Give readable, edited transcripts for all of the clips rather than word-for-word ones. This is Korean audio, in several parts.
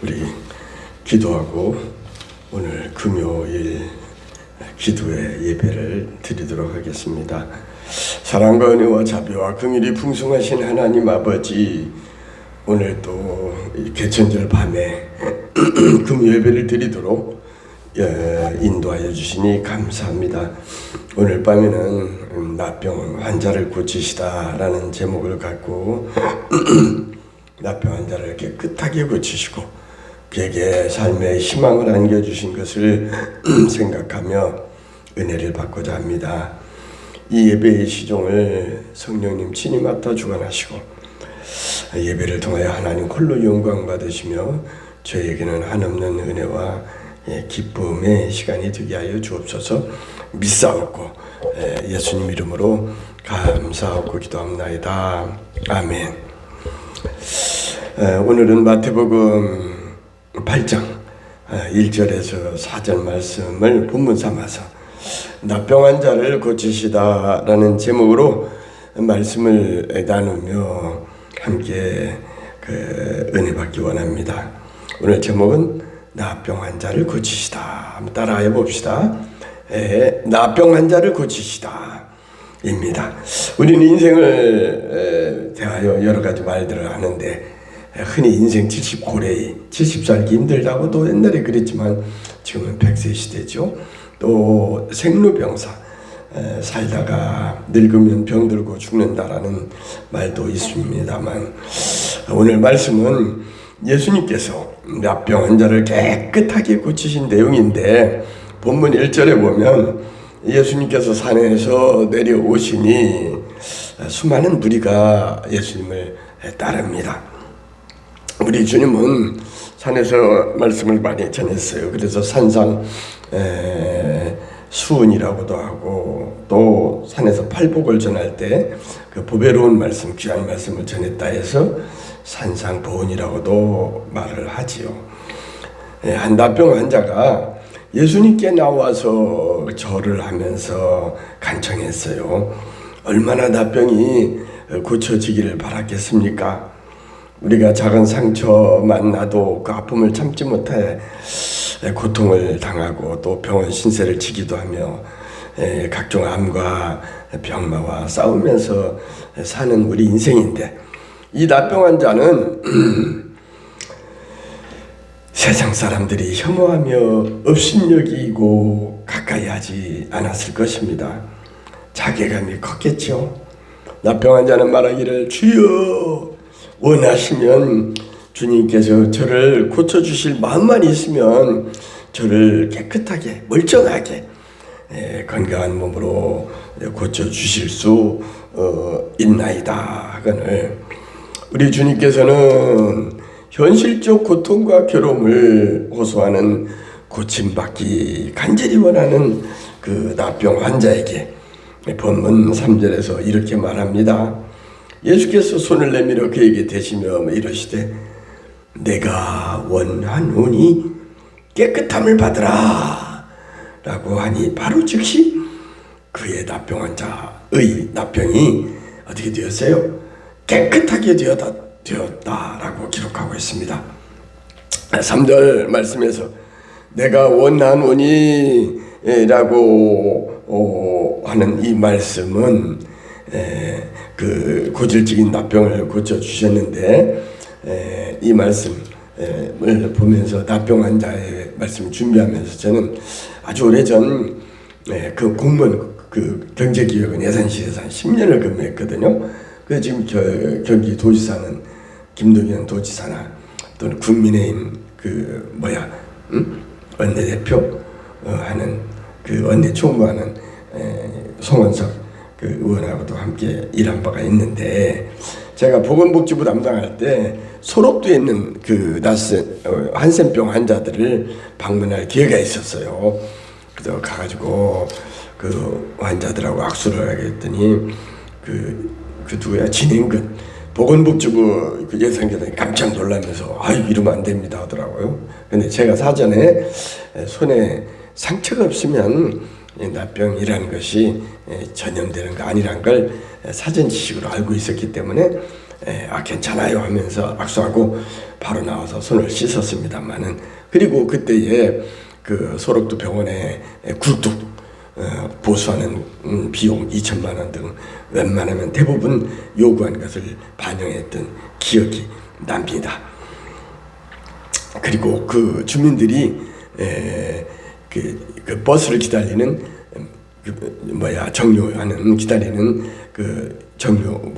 우리 기도하고 오늘 금요일 기도의 예배를 드리도록 하겠습니다. 사랑과 은혜와 자비와 긍휼이 풍성하신 하나님 아버지, 오늘 또 개천절 밤에 금요 예배를 드리도록 인도하여 주시니 감사합니다. 오늘 밤에는 나병 환자를 고치시다라는 제목을 갖고 나병 환자를 깨끗하게 고치시고 그에게 삶의 희망을 안겨주신 것을 생각하며 은혜를 받고자 합니다. 이 예배의 시종을 성령님 친히 맡아 주관하시고 예배를 통하여 하나님 홀로 영광 받으시며 저에게는 한없는 은혜와 기쁨의 시간이 되게 하여 주옵소서. 믿사옵고 예수님 이름으로 감사하고 기도합나이다. 아멘. 오늘은 마태복음 8장 1절에서 4절 말씀을 본문 삼아서 나병 환자를 고치시다라는 제목으로 말씀을 나누며 함께 은혜 받기 원합니다. 오늘 제목은 나병 환자를 고치시다. 한번 따라해 봅시다. 나병 환자를 고치시다 입니다. 우리는 인생을 대하여 여러 가지 말들을 하는데 흔히 인생 70고래이 70살기 힘들다고도 옛날에 그랬지만 지금은 100세 시대죠. 또 생로병사, 살다가 늙으면 병들고 죽는다라는 말도 있습니다만, 오늘 말씀은 예수님께서 나병 환자를 깨끗하게 고치신 내용인데, 본문 1절에 보면 예수님께서 산에서 내려오시니 수많은 무리가 예수님을 따릅니다. 우리 주님은 산에서 말씀을 많이 전했어요. 그래서 산상 수훈이라고도 하고, 또 산에서 팔복을 전할 때 그 보배로운 말씀, 귀한 말씀을 전했다 해서 산상 보훈이라고도 말을 하지요. 한 나병 환자가 예수님께 나와서 절을 하면서 간청했어요. 얼마나 나병이 고쳐지기를 바랐겠습니까? 우리가 작은 상처만 나도 그 아픔을 참지 못해 고통을 당하고 또 병원 신세를 지기도 하며 각종 암과 병마와 싸우면서 사는 우리 인생인데, 이 나병 환자는 세상 사람들이 혐오하며 업신여기고 가까이 하지 않았을 것입니다. 자괴감이 컸겠죠. 나병 환자는 말하기를, 주여 원하시면 주님께서 저를 고쳐주실 마음만 있으면 저를 깨끗하게 멀쩡하게 건강한 몸으로 고쳐주실 수 있나이다 하거늘, 우리 주님께서는 현실적 고통과 괴로움을 호소하는 고침받기 간절히 원하는 그 나병 환자에게 본문 3절에서 이렇게 말합니다. 예수께서 손을 내밀어 그에게 대시며 이르시되 내가 원하노니 깨끗함을 받으라 라고 하니 바로 즉시 그의 나병 환자의 나병이 어떻게 되었어요? 깨끗하게 되었다라고 기록하고 있습니다. 3절 말씀에서 내가 원하노니 라고 하는 이 말씀은 그 고질적인 나병을 고쳐주셨는데, 이 말씀을 보면서 나병 환자의 말씀을 준비하면서 저는 아주 오래전 그 공무원 그 경제기획원 예산실에서 한 10년을 근무했거든요. 그 지금 경기도지사는 김동연 도지사나 또는 국민의힘 원내대표 하는 그 원내 총무하는 송원석 그 의원하고도 함께 일한 바가 있는데, 제가 보건복지부 담당할 때 소록도에 있는 그 한센병 환자들을 방문할 기회가 있었어요. 그래서 가가지고 그 환자들하고 악수를 하게 했더니 그 누구야, 진행근 보건복지부 그 예산계단이 깜짝 놀라면서 이러면 안 됩니다 하더라고요. 근데 제가 사전에 손에 상처가 없으면 나병이라는 것이 전염되는 거 아니란 걸 사전 지식으로 알고 있었기 때문에 괜찮아요 하면서 악수하고 바로 나와서 손을 씻었습니다만은, 그리고 그때에 그 소록도 병원에 굴뚝 보수하는 비용 2천만 원 등 웬만하면 대부분 요구한 것을 반영했던 기억이 납니다. 그리고 그 주민들이 그 버스를 기다리는 정류하는 기다리는 그 정류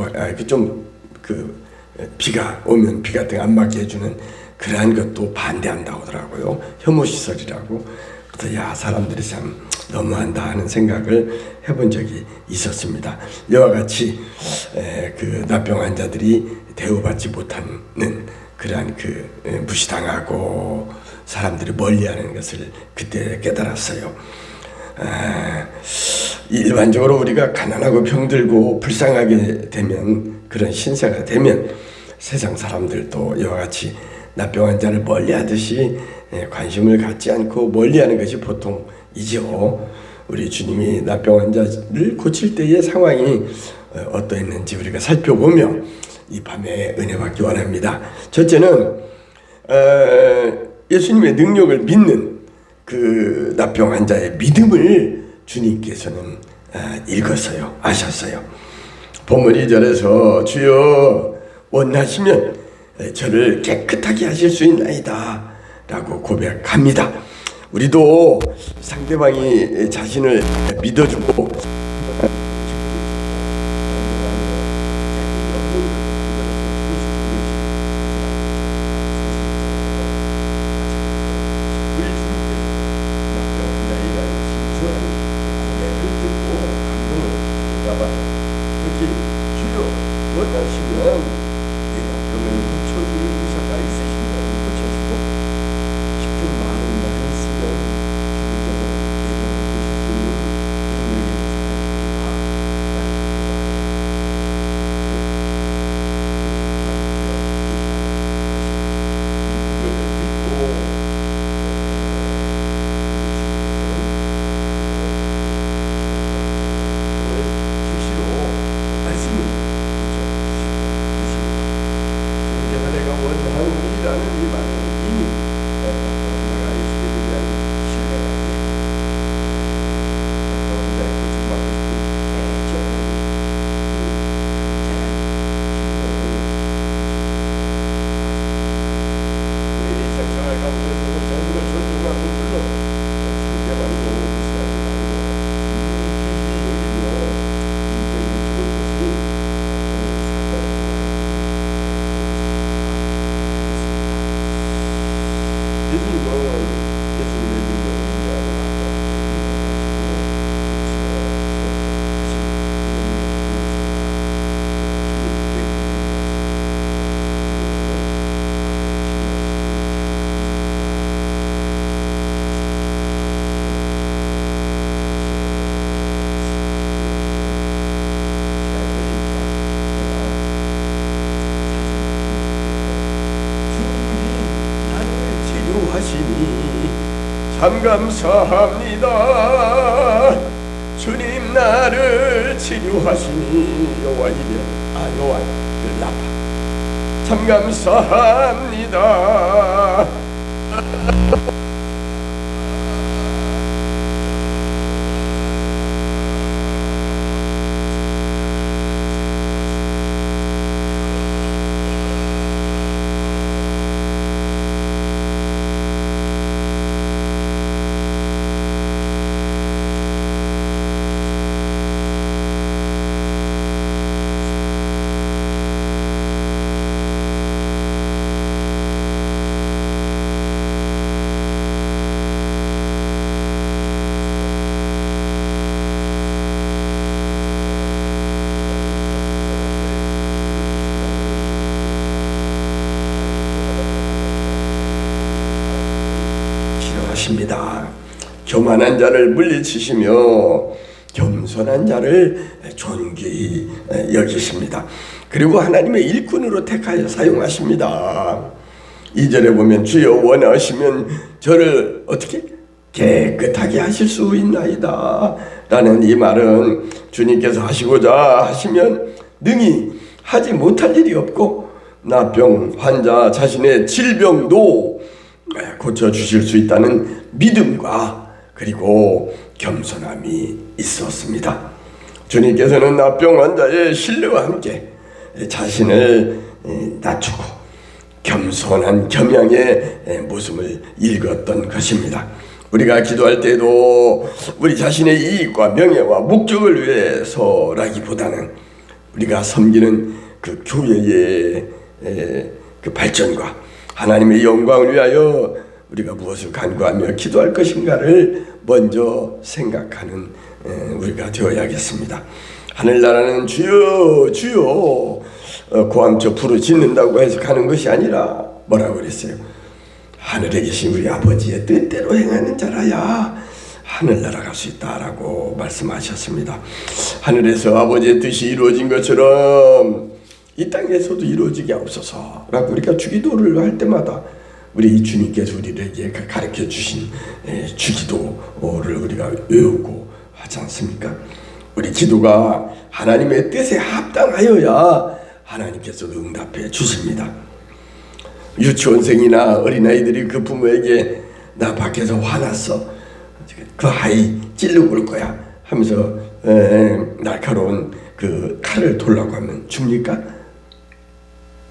비가 오면 비 같은 거 안 맞게 해주는 그러한 것도 반대한다고 하더라고요. 혐오시설이라고. 그래서 야, 사람들이 참 너무한다 하는 생각을 해본 적이 있었습니다. 이와 같이 그 납병 환자들이 대우받지 못하는 그러한 무시당하고 사람들이 멀리하는 것을 그때 깨달았어요. 일반적으로 우리가 가난하고 병들고 불쌍하게 되면, 그런 신세가 되면 세상 사람들도 이와 같이 납병 환자를 멀리하듯이 관심을 갖지 않고 멀리하는 것이 보통이죠. 우리 주님이 납병 환자를 고칠 때의 상황이 어떠했는지 우리가 살펴보며 이 밤에 은혜 받기 원합니다. 첫째는 예수님의 능력을 믿는 그 납병 환자의 믿음을 주님께서는 읽었어요. 아셨어요. 본문 2절에서 주여 원하시면 저를 깨끗하게 하실 수 있나이다 라고 고백합니다. 우리도 상대방이 자신을 믿어주고 참 감사합니다. 주님 나를 치료하시니 여호와 이레 여호와 라파. 참 감사합니다. 하십니다. 교만한 자를 물리치시며 겸손한 자를 존귀히 여기십니다. 그리고 하나님의 일꾼으로 택하여 사용하십니다. 2절에 보면 주여 원하시면 저를 어떻게 깨끗하게 하실 수 있나이다 라는 이 말은 주님께서 하시고자 하시면 능히 하지 못할 일이 없고 나병 환자 자신의 질병도 고쳐주실 수 있다는 믿음과 그리고 겸손함이 있었습니다. 주님께서는 나병 환자의 신뢰와 함께 자신을 낮추고 겸손한 겸양의 모습을 읽었던 것입니다. 우리가 기도할 때도 우리 자신의 이익과 명예와 목적을 위해서라기보다는 우리가 섬기는 그 교회의 그 발전과 하나님의 영광을 위하여 우리가 무엇을 간구하며 기도할 것인가를 먼저 생각하는 우리가 되어야겠습니다. 하늘나라는 주여 주여 고함쳐 부르짖는다고 해서 가는 것이 아니라 뭐라고 그랬어요? 하늘에 계신 우리 아버지의 뜻대로 행하는 자라야 하늘나라 갈 수 있다라고 말씀하셨습니다. 하늘에서 아버지의 뜻이 이루어진 것처럼 이 땅에서도 이루어지게 하옵소서라고 우리가 주기도를 할 때마다 우리 주님께서 우리에게 가르쳐 주신 주기도를 우리가 외우고 하지 않습니까? 우리 기도가 하나님의 뜻에 합당하여야 하나님께서도 응답해 주십니다. 유치원생이나 어린아이들이 그 부모에게 나 밖에서 화났어, 그 아이 찌르고 올 거야 하면서 날카로운 그 칼을 돌라고 하면 줍니까?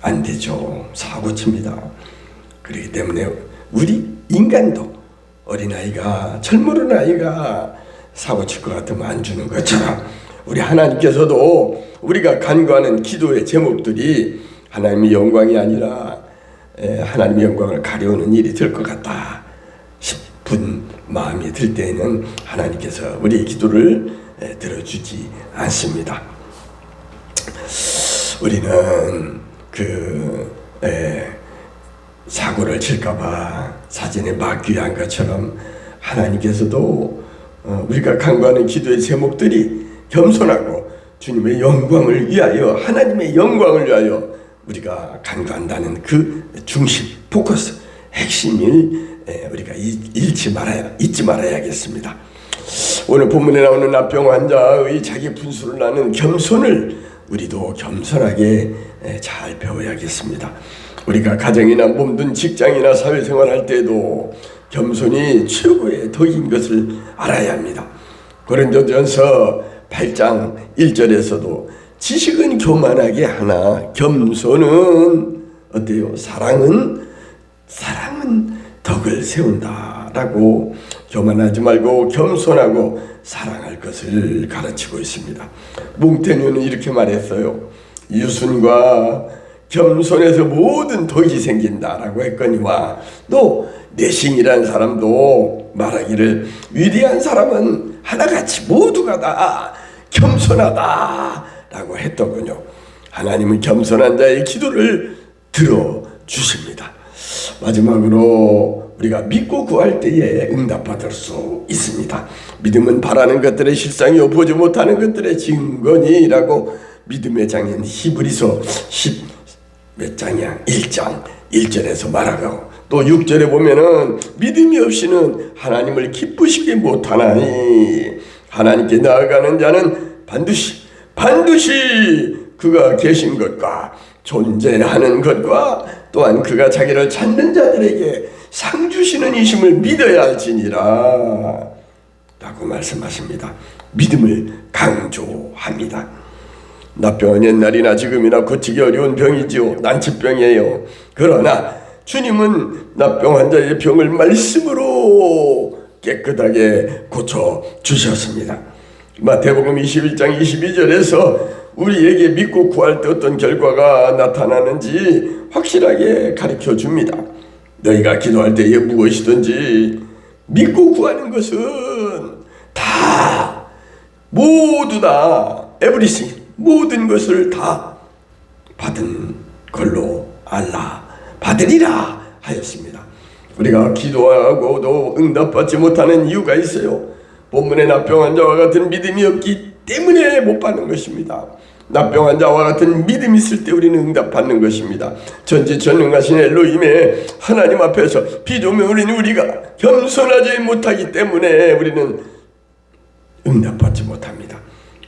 안 되죠. 사고칩니다. 그렇기 때문에 우리 인간도 어린아이가 젊은 아이가 사고칠 것 같으면 안 주는 것처럼 우리 하나님께서도 우리가 간구하는 기도의 제목들이 하나님의 영광이 아니라 하나님의 영광을 가려우는 일이 될 것 같다 싶은 마음이 들 때에는 하나님께서 우리의 기도를 들어주지 않습니다. 우리는 사고를 칠까봐 사진에 막귀한 것처럼 하나님께서도 우리가 간구하는 기도의 제목들이 겸손하고 주님의 영광을 위하여 하나님의 영광을 위하여 우리가 간구한다는 그 중심, 포커스, 핵심을 우리가 잊지 말아야겠습니다. 오늘 본문에 나오는 나병 환자의 자기 분수를 나는 겸손을 우리도 겸손하게 잘 배워야겠습니다. 우리가 가정이나 몸든 직장이나 사회생활할 때도 겸손이 최고의 덕인 것을 알아야 합니다. 고린도전서 8장 1절에서도 지식은 교만하게 하나 겸손은 어때요? 사랑은 덕을 세운다라고 교만하지 말고 겸손하고 사랑할 것을 가르치고 있습니다. 몽테뉴는 이렇게 말했어요. 유순과 겸손에서 모든 덕이 생긴다라고 했거니와 또 내싱이라는 사람도 말하기를 위대한 사람은 하나같이 모두가 다 겸손하다라고 했더군요. 하나님은 겸손한 자의 기도를 들어주십니다. 마지막으로 우리가 믿고 구할 때에 응답받을 수 있습니다. 믿음은 바라는 것들의 실상이요 보지 못하는 것들의 증거니라고 믿음의 장인 히브리서 1장 1절에서 말하고 또 6절에 보면은 믿음이 없이는 하나님을 기쁘시게 못하나니 하나님께 나아가는 자는 반드시 그가 계신 것과 존재하는 것과 또한 그가 자기를 찾는 자들에게 상 주시는 이심을 믿어야 할지니라 라고 말씀하십니다. 믿음을 강조합니다. 나병은 옛날이나 지금이나 고치기 어려운 병이지요. 난치병이에요. 그러나 주님은 나병 환자의 병을 말씀으로 깨끗하게 고쳐주셨습니다. 마태복음 21장 22절에서 우리에게 믿고 구할 때 어떤 결과가 나타나는지 확실하게 가르쳐줍니다. 너희가 기도할 때에 무엇이든지 믿고 구하는 것은 다 모두 다 everything 모든 것을 다 받은 걸로 알라 받으리라 하였습니다. 우리가 기도하고도 응답받지 못하는 이유가 있어요. 본문의 나병 환자와 같은 믿음이 없기 때문에 못 받는 것입니다. 나병 환자와 같은 믿음이 있을 때 우리는 응답받는 것입니다. 전지전능하신 엘로힘의 하나님 앞에서 피조물인 우리가 겸손하지 못하기 때문에 우리는 응답받지 못합니다.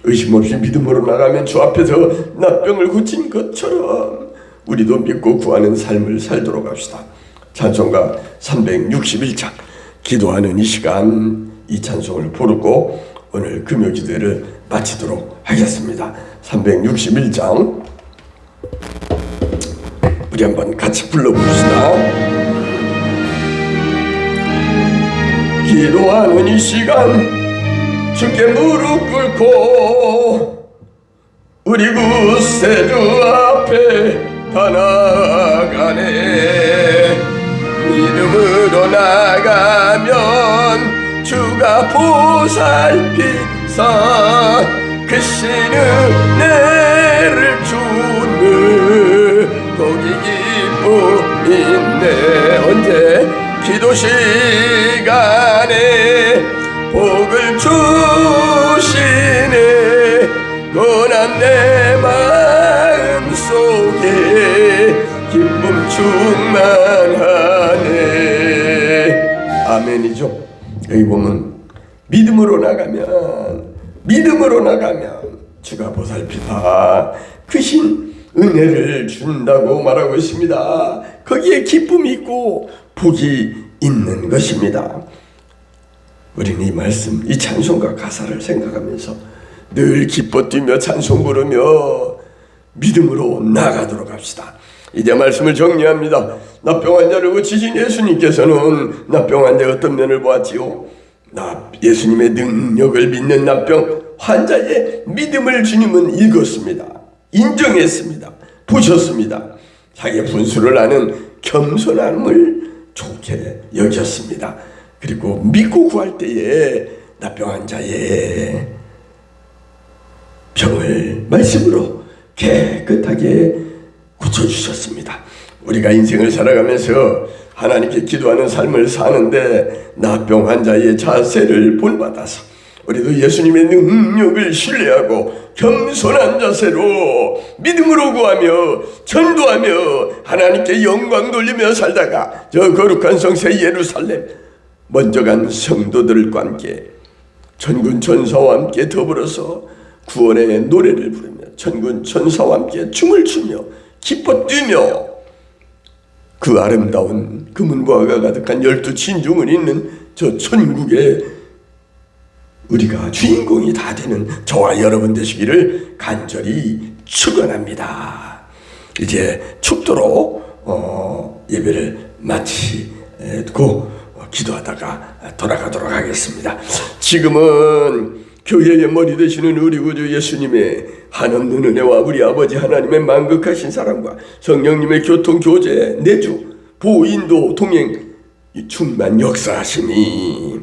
의심 없이 믿음으로 나가면 주 앞에서 나병을 고친 것처럼 우리도 믿고 구하는 삶을 살도록 합시다. 찬송가 361장 기도하는 이 시간 이 찬송을 부르고 오늘 금요 기도회를 마치도록 하겠습니다. 361장 우리 한번 같이 불러봅시다. 기도하는 이 시간 주께 무릎 꿇고 우리 구세주 앞에 다 나아가네. 믿음으로 나가면 주가 보살피사 크신 은혜를 주는 거기 기쁨 있네. 언제 기도 시간에 복을 주시네. 고난 내 마음 속에 기쁨 충만하네. 아멘이죠. 여기 보면 믿음으로 나가면 주가 보살피다 크신 은혜를 준다고 말하고 있습니다. 거기에 기쁨이 있고 복이 있는 것입니다. 우리는 이 말씀, 이 찬송가 가사를 생각하면서 늘 기뻐 뛰며 찬송 부르며 믿음으로 나아가도록 합시다. 이제 말씀을 정리합니다. 나병 환자를 고치신 예수님께서는 나병 환자의 어떤 면을 보았지요? 예수님의 능력을 믿는 나병 환자의 믿음을 주님은 읽었습니다. 인정했습니다. 보셨습니다. 자기의 분수를 아는 겸손함을 좋게 여겼습니다. 그리고 믿고 구할 때에 나병 환자의 병을 말씀으로 깨끗하게 고쳐주셨습니다. 우리가 인생을 살아가면서 하나님께 기도하는 삶을 사는데 나병 환자의 자세를 본받아서 우리도 예수님의 능력을 신뢰하고 겸손한 자세로 믿음으로 구하며 전도하며 하나님께 영광 돌리며 살다가 저 거룩한 성새 예루살렘 먼저 간 성도들과 함께 천군 천사와 함께 더불어서 구원의 노래를 부르며 천군 천사와 함께 춤을 추며 기뻐 뛰며 그 아름다운 금은과가 가득한 12 진중을 있는 저 천국에 우리가 주인공이 다 되는 저와 여러분 되시기를 간절히 축원합니다. 이제 축도로 예배를 마치고 기도하다가 돌아가도록 하겠습니다. 지금은 교회의 머리 되시는 우리 구주 예수님의 한없는 은혜와 우리 아버지 하나님의 만극하신 사랑과 성령님의 교통, 교제, 내주, 보호, 인도, 동행, 충만 역사하심이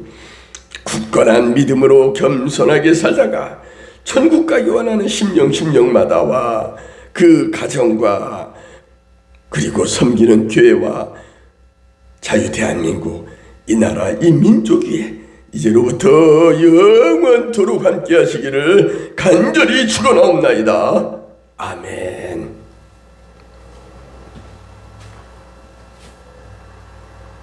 굳건한 믿음으로 겸손하게 살다가 천국 가기 원하는 심령마다와 그 가정과 그리고 섬기는 교회와 자유 대한민국 이 나라 이 민족 위에 이제로부터 영원토록 함께 하시기를 간절히 축원하옵나이다. 아멘.